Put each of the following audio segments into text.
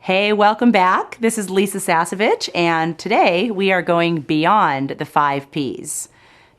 Hey, welcome back. This is Lisa Sasevich, and today we are going beyond the 5 Ps.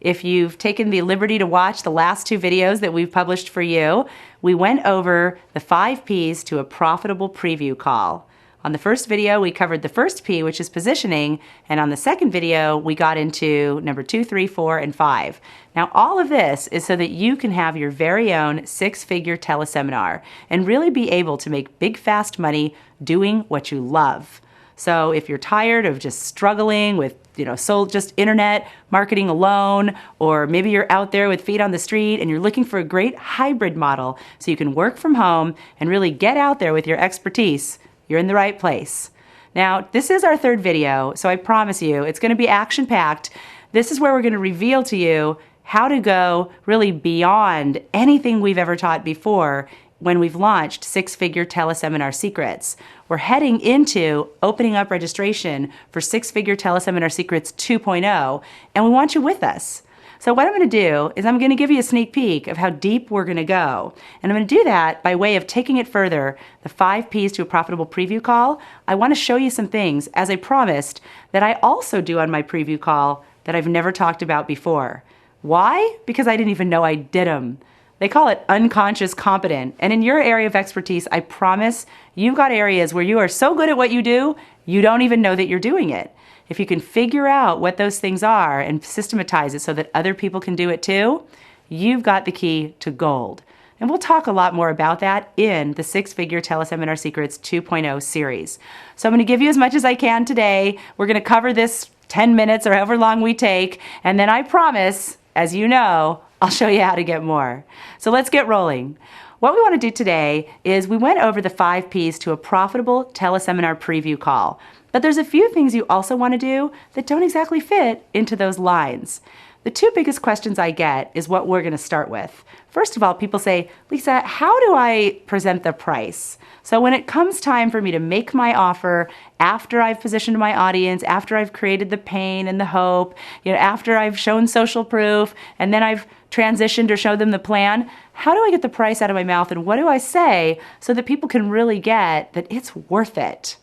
If you've taken the liberty to watch the last 2 videos that we've published for you, we went over the 5 Ps to a profitable preview call. On the first video, we covered the first P, which is positioning, and on the second video, we got into number 2, 3, 4, and 5. Now, all of this is so that you can have your very own 6-figure teleseminar and really be able to make big, fast money doing what you love. So if you're tired of just struggling with, just internet marketing alone, or maybe you're out there with feet on the street and you're looking for a great hybrid model so you can work from home and really get out there with your expertise, you're in the right place. Now, this is our 3rd video, so I promise you it's going to be action-packed. This is where we're going to reveal to you how to go really beyond anything we've ever taught before when we've launched 6-figure teleseminar secrets. We're heading into opening up registration for 6-figure teleseminar secrets 2.0, and we want you with us. So what I'm going to do is I'm going to give you a sneak peek of how deep we're going to go. And I'm going to do that by way of taking it further, the 5 Ps to a profitable preview call. I want to show you some things, as I promised, that I also do on my preview call that I've never talked about before. Why? Because I didn't even know I did them. They call it unconscious competent. And in your area of expertise, I promise you've got areas where you are so good at what you do, you don't even know that you're doing it. If you can figure out what those things are and systematize it so that other people can do it too, you've got the key to gold. And we'll talk a lot more about that in the 6-figure teleseminar secrets 2.0 series. So I'm going to give you as much as I can today. We're going to cover this 10 minutes or however long we take. And then I promise, as you know, I'll show you how to get more. So let's get rolling. What we want to do today is we went over the 5 Ps to a profitable teleseminar preview call. But there's a few things you also want to do that don't exactly fit into those lines. The 2 biggest questions I get is what we're going to start with. First of all, people say, Lisa, how do I present the price? So when it comes time for me to make my offer after I've positioned my audience, after I've created the pain and the hope, after I've shown social proof, and then I've transitioned or showed them the plan, how do I get the price out of my mouth and what do I say so that people can really get that it's worth it?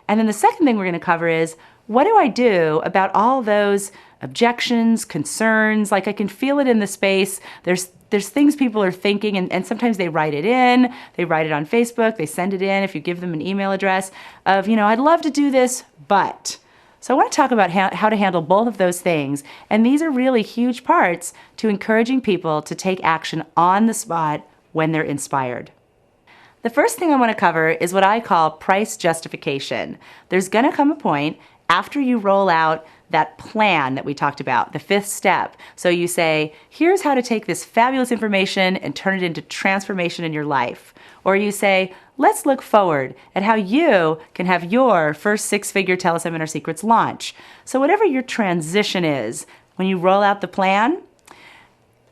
And then the second thing we're going to cover is, what do I do about all those objections, concerns? Like, I can feel it in the space. There's things people are thinking, and sometimes they write it in, they write it on Facebook, they send it in if you give them an email address of, I'd love to do this, but. So I want to talk about how to handle both of those things. And these are really huge parts to encouraging people to take action on the spot when they're inspired. The first thing I want to cover is what I call price justification. There's going to come a point after you roll out that plan that we talked about, the 5th step. So you say, here's how to take this fabulous information and turn it into transformation in your life. Or you say, let's look forward at how you can have your first 6-figure teleseminar secrets launch. So whatever your transition is, when you roll out the plan,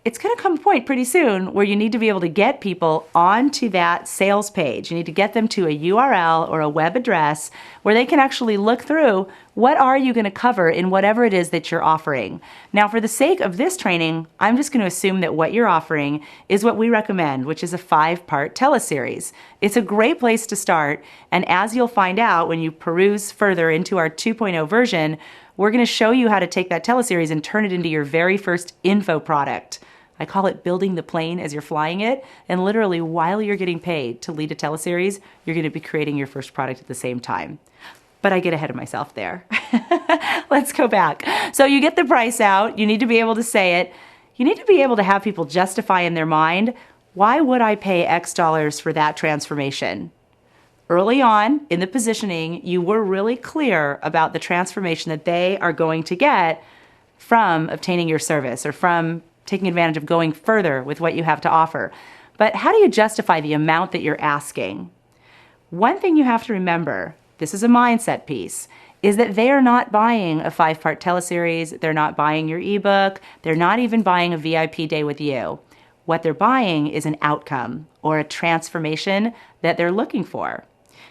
it's going to come a point pretty soon where you need to be able to get people onto that sales page. You need to get them to a URL or a web address where they can actually look through what are you going to cover in whatever it is that you're offering. Now, for the sake of this training, I'm just going to assume that what you're offering is what we recommend, which is a 5-part teleseries. It's a great place to start, and as you'll find out when you peruse further into our 2.0 version, we're going to show you how to take that teleseries and turn it into your very first info product. I call it building the plane as you're flying it, and literally while you're getting paid to lead a teleseries, you're going to be creating your first product at the same time. But I get ahead of myself there. Let's go back. So you get the price out, you need to be able to say it, you need to be able to have people justify in their mind, why would I pay X dollars for that transformation? Early on in the positioning, you were really clear about the transformation that they are going to get from obtaining your service or from taking advantage of going further with what you have to offer. But how do you justify the amount that you're asking? One thing you have to remember, this is a mindset piece, is that they are not buying a 5-part teleseries, they're not buying your ebook, they're not even buying a VIP day with you. What they're buying is an outcome or a transformation that they're looking for.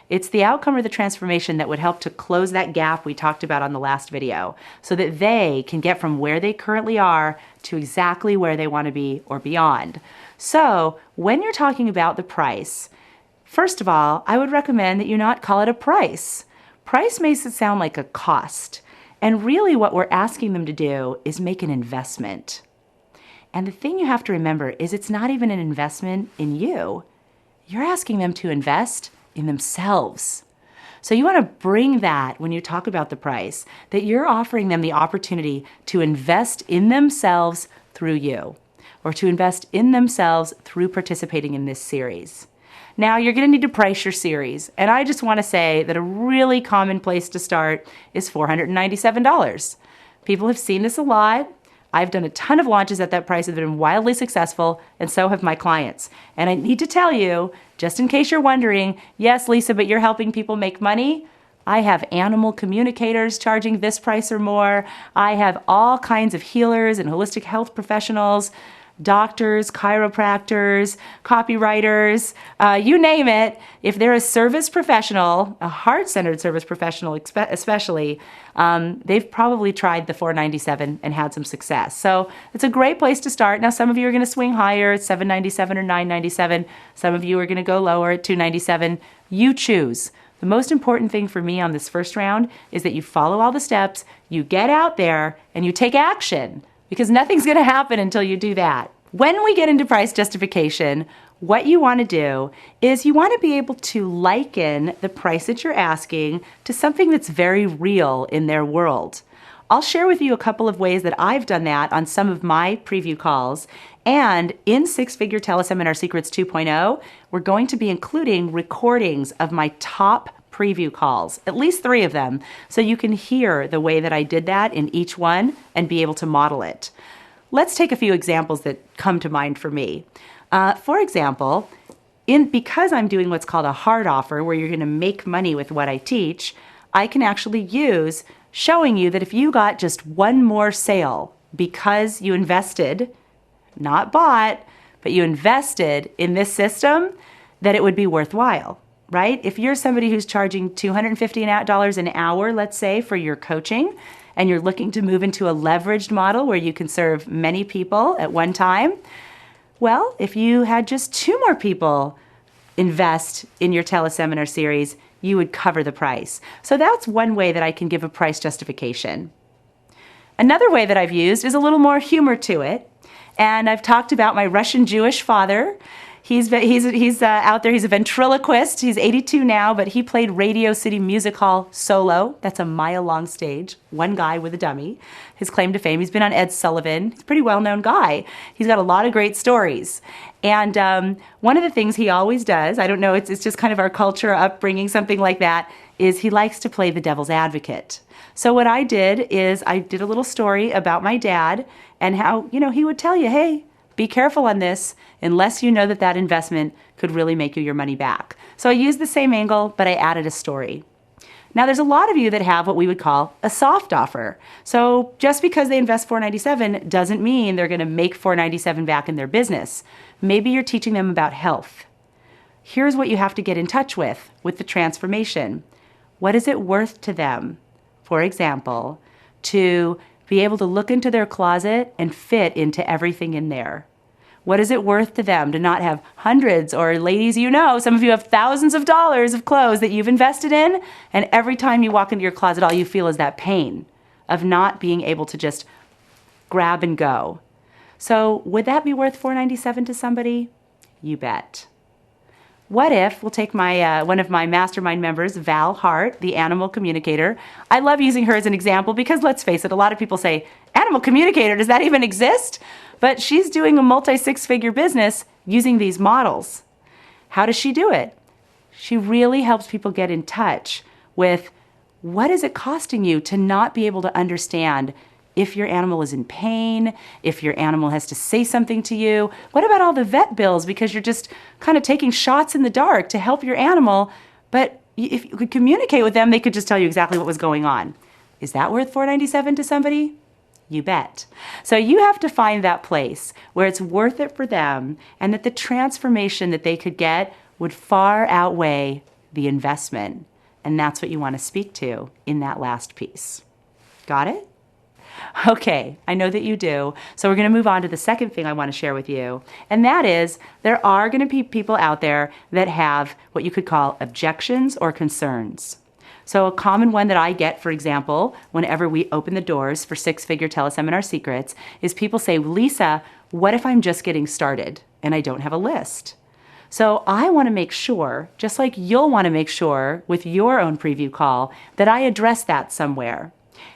It's the outcome or the transformation that would help to close that gap we talked about on the last video so that they can get from where they currently are to exactly where they want to be or beyond. So when you're talking about the price, First of all, I would recommend that you not call it a price. Price makes it sound like a cost. And really what we're asking them to do is make an investment. And the thing you have to remember is it's not even an investment in you. You're asking them to invest in themselves. So you want to bring that when you talk about the price, that you're offering them the opportunity to invest in themselves through you, or to invest in themselves through participating in this series. Now, you're going to need to price your series, and I just want to say that a really common place to start is $497. People have seen this a lot. I've done a ton of launches at that price that have been wildly successful, and so have my clients. And I need to tell you, just in case you're wondering, yes, Lisa, but you're helping people make money. I have animal communicators charging this price or more. I have all kinds of healers and holistic health professionals, doctors, chiropractors, copywriters, you name it. If they're a service professional, a heart-centered service professional especially, they've probably tried the $497 and had some success. So it's a great place to start. Now, some of you are going to swing higher at $797 or $997. Some of you are going to go lower at $297. You choose. The most important thing for me on this first round is that you follow all the steps, you get out there, and you take action. Because nothing's going to happen until you do that. When we get into price justification, what you want to do is you want to be able to liken the price that you're asking to something that's very real in their world. I'll share with you a couple of ways that I've done that on some of my preview calls. And in Six Figure Teleseminar Secrets 2.0, we're going to be including recordings of my top preview calls, at least 3 of them, so you can hear the way that I did that in each one and be able to model it. Let's take a few examples that come to mind for me. For example, because I'm doing what's called a hard offer, where you're going to make money with what I teach, I can actually use showing you that if you got just one more sale because you invested, not bought, but you invested in this system, that it would be worthwhile. Right? If you're somebody who's charging $250 an hour, let's say, for your coaching, and you're looking to move into a leveraged model where you can serve many people at one time, well, if you had just 2 more people invest in your teleseminar series, you would cover the price. So that's one way that I can give a price justification. Another way that I've used is a little more humor to it, and I've talked about my Russian Jewish father. He's out there. He's a ventriloquist. He's 82 now, but he played Radio City Music Hall solo. That's a mile-long stage. One guy with a dummy. His claim to fame, he's been on Ed Sullivan. He's a pretty well-known guy. He's got a lot of great stories. And one of the things he always does, I don't know, it's just kind of our culture, upbringing, something like that, is he likes to play the devil's advocate. So what I did is I did a little story about my dad and how, he would tell you, hey, be careful on this unless you know that that investment could really make you your money back. So I used the same angle, but I added a story. Now, there's a lot of you that have what we would call a soft offer. So just because they invest $497 doesn't mean they're going to make $497 back in their business. Maybe you're teaching them about health. Here's what you have to get in touch with the transformation. What is it worth to them, for example, to be able to look into their closet and fit into everything in there? What is it worth to them to not have hundreds, or ladies, some of you have thousands of dollars of clothes that you've invested in, and every time you walk into your closet, all you feel is that pain of not being able to just grab and go. So would that be worth $497 to somebody? You bet. What if, we'll take one of my mastermind members, Val Hart, the animal communicator. I love using her as an example because, let's face it, a lot of people say, animal communicator, does that even exist? But she's doing a multi-6-figure business using these models. How does she do it? She really helps people get in touch with what is it costing you to not be able to understand if your animal is in pain, if your animal has to say something to you. What about all the vet bills because you're just kind of taking shots in the dark to help your animal, but if you could communicate with them, they could just tell you exactly what was going on. Is that worth $497 to somebody? You bet. So you have to find that place where it's worth it for them and that the transformation that they could get would far outweigh the investment. And that's what you want to speak to in that last piece. Got it? Okay, I know that you do. So we're going to move on to the second thing I want to share with you. And that is there are going to be people out there that have what you could call objections or concerns. So a common one that I get, for example, whenever we open the doors for Six-Figure Teleseminar Secrets is people say, Lisa, what if I'm just getting started and I don't have a list? So I want to make sure, just like you'll want to make sure with your own preview call, that I address that somewhere.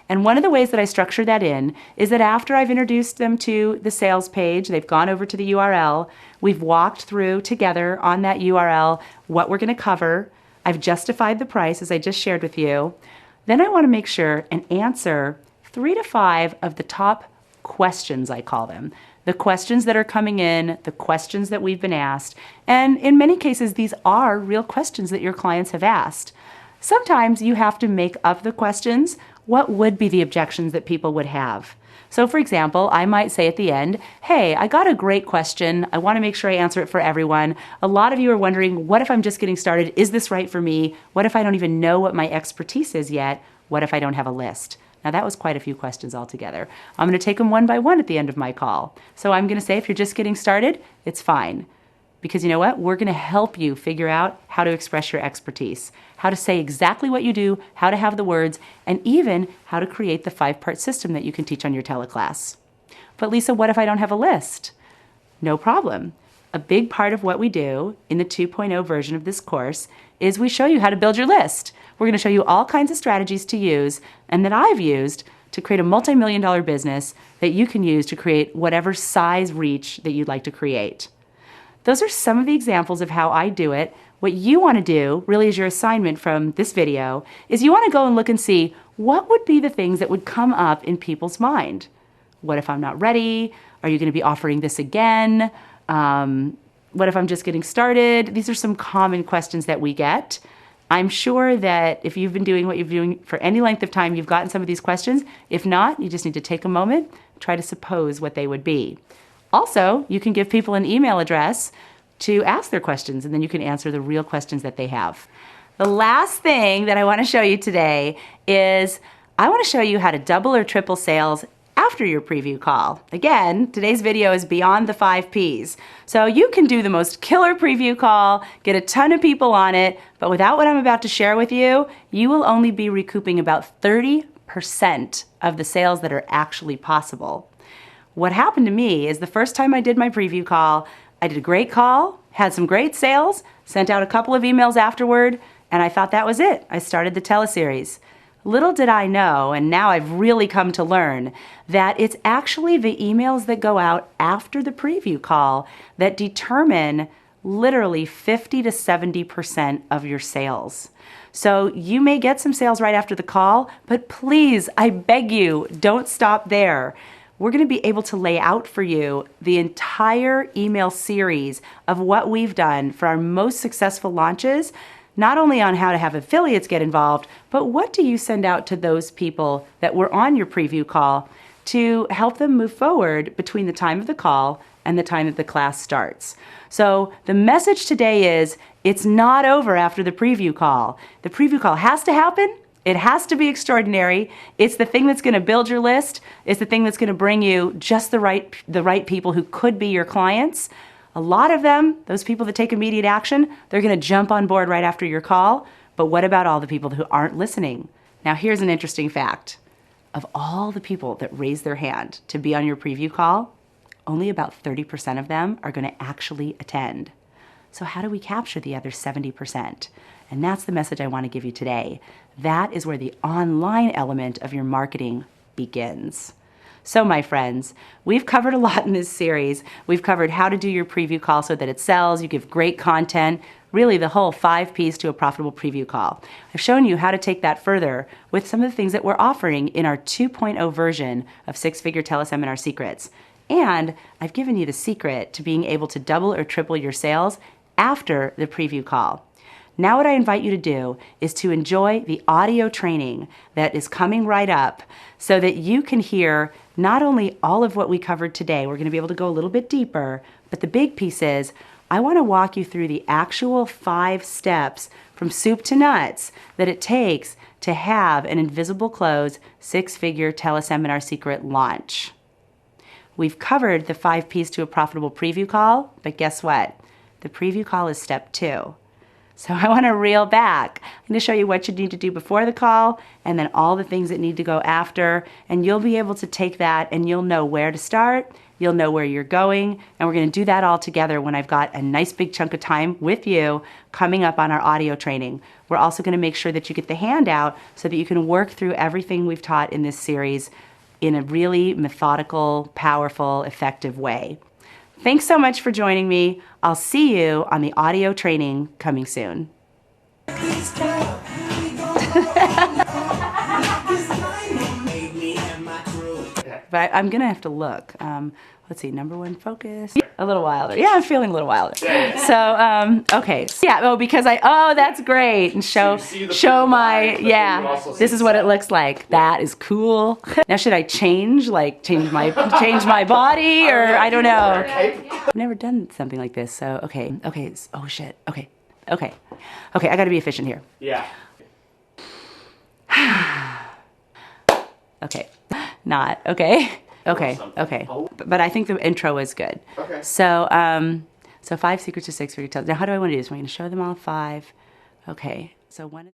And one of the ways that I structure that in is that after I've introduced them to the sales page, they've gone over to the URL, we've walked through together on that URL what we're going to cover, I've justified the price as I just shared with you, then I want to make sure and answer 3 to 5 of the top questions, I call them. The questions that are coming in, the questions that we've been asked, and in many cases these are real questions that your clients have asked. Sometimes you have to make up the questions. What would be the objections that people would have? So for example, I might say at the end, hey, I got a great question. I want to make sure I answer it for everyone. A lot of you are wondering, what if I'm just getting started? Is this right for me? What if I don't even know what my expertise is yet? What if I don't have a list? Now that was quite a few questions altogether. I'm going to take them one by one at the end of my call. So I'm going to say, if you're just getting started, it's fine. Because you know what? We're going to help you figure out how to express your expertise, how to say exactly what you do, how to have the words, and even how to create the 5-part system that you can teach on your teleclass. But Lisa, what if I don't have a list? No problem. A big part of what we do in the 2.0 version of this course is we show you how to build your list. We're going to show you all kinds of strategies to use and that I've used to create a multi-million-dollar business that you can use to create whatever size reach that you'd like to create. Those are some of the examples of how I do it. What you want to do, really as your assignment from this video, is you want to go and look and see what would be the things that would come up in people's mind. What if I'm not ready? Are you going to be offering this again? What if I'm just getting started? These are some common questions that we get. I'm sure that if you've been doing what you've been doing for any length of time, you've gotten some of these questions. If not, you just need to take a moment, try to suppose what they would be. Also, you can give people an email address to ask their questions, and then you can answer the real questions that they have. The last thing that I want to show you today is I want to show you how to double or triple sales after your preview call. Again, today's video is beyond the 5 Ps. So you can do the most killer preview call, get a ton of people on it, but without what I'm about to share with you, you will only be recouping about 30% of the sales that are actually possible. What happened to me is the first time I did my preview call, I did a great call, had some great sales, sent out a couple of emails afterward, and I thought that was it. I started the teleseries. Little did I know, and now I've really come to learn, that it's actually the emails that go out after the preview call that determine literally 50 to 70% of your sales. So you may get some sales right after the call, but please, I beg you, don't stop there. We're going to be able to lay out for you the entire email series of what we've done for our most successful launches, not only on how to have affiliates get involved, but what do you send out to those people that were on your preview call to help them move forward between the time of the call and the time that the class starts. So the message today is it's not over after the preview call. The preview call has to happen. It has to be extraordinary. It's the thing that's going to build your list. It's the thing that's going to bring you just the right people who could be your clients. A lot of them, those people that take immediate action, they're going to jump on board right after your call. But what about all the people who aren't listening? Now, here's an interesting fact. Of all the people that raise their hand to be on your preview call, only about 30% of them are going to actually attend. So how do we capture the other 70%? And that's the message I want to give you today. That is where the online element of your marketing begins. So my friends, we've covered a lot in this series. We've covered how to do your preview call so that it sells, you give great content, really the whole 5 Ps to a profitable preview call. I've shown you how to take that further with some of the things that we're offering in our 2.0 version of Six-Figure Teleseminar Secrets. And I've given you the secret to being able to double or triple your sales after the preview call. Now what I invite you to do is to enjoy the audio training that is coming right up so that you can hear not only all of what we covered today, we're going to be able to go a little bit deeper, but the big piece is I want to walk you through the actual 5 steps from soup to nuts that it takes to have an invisible close 6-figure teleseminar secret launch. We've covered the 5 P's to a profitable preview call, but guess what? The preview call is step 2. So I want to reel back. I'm going to show you what you need to do before the call and then all the things that need to go after, and you'll be able to take that and you'll know where to start, you'll know where you're going, and we're going to do that all together when I've got a nice big chunk of time with you coming up on our audio training. We're also going to make sure that you get the handout so that you can work through everything we've taught in this series in a really methodical, powerful, effective way. Thanks so much for joining me. I'll see you on the audio training coming soon. But I'm gonna have to look. Let's see, number 1 focus. A little wilder. Yeah, I'm feeling a little wilder. So, okay. Yeah, oh, because oh, that's great. And show my, yeah, this is what it looks like. That is cool. Now, should I change my body, or I don't know. I've never done something like this, so, okay, oh shit, okay, I gotta be efficient here. Yeah. Okay, not, okay. But I think the intro is good. Okay. So, so 5 secrets to 6-figure teleseminar. Now, how do I want to do this? Am I going to show them all 5? Okay. So one.